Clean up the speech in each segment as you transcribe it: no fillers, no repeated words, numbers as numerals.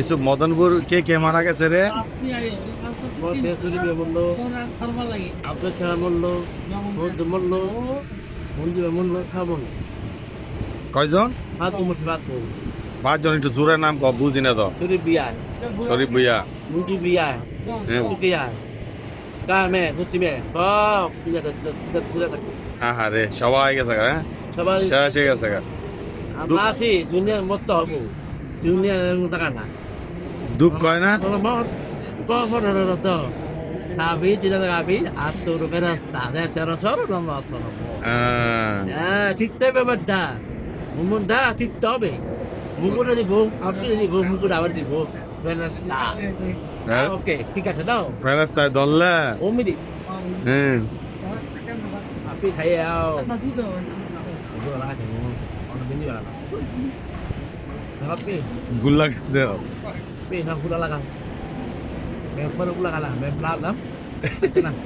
এসব মদনপুর কে কে মারা গেছে রে? আব্দুল কালাম মূল্য, মধু মূল্য, মঞ্জুরা মূল্য, খাবো কয়জন? বাতু মুসি বাতু, পাঁচজন, একটু জোরে নাম কও, বুঝি না তো। শরীফ বিয়া, শরীফ ভুইয়া, মুঞ্জু বিয়া, হ্যাঁ। সুকিয়া, কামে, সুসিমে, সব তুলে থাকে। হ্যাঁ হ্যাঁ রে, সবাই গেছে গা, হ্যাঁ সবাই শেষ হয়ে গেছে গা। আমরা আছি দুনিয়ার মতো হবো, দুনিয়ার টাকা না। দুঃখ কয় না? Sabi tidak sabi atur berasta dan serosor nomor nomor. Cikte bebeda, mumunda cikte be, mumunda di bo, apa di bo, mumunda awal di bo, berasta. Oke, tiga sedau. ফেরাস্তায় দললে, Umi di, হ্যাঁ tapi kayau. Itu lah kan, orang ini lah. Tapi, গুল্লা গেছে। tapi nak pula lah kan. Member pula kalah, member lah. Tenang.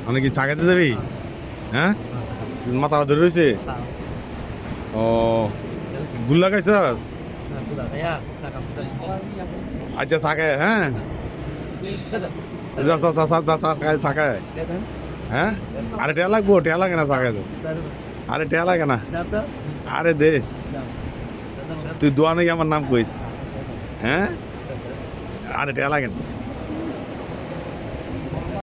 মানে কি চাকাতে যাবি? হ্যাঁ মাথা ধরে রয়েছে। ও গুল্লা খাইছস? Nah, pula kayak cakap pula. আচ্ছা চাকায়, হ্যাঁ চাকায়, Kan? হ্যাঁ আরে টেয়া লাগবো, টেয়া লাগে না চাকায়, আরে টেয়া লাগে না, Datang. আরে দে, Datang. তুই দোয়া নাকি আমার নাম কইস, হ্যাঁ আরে টেয়া লাগে না।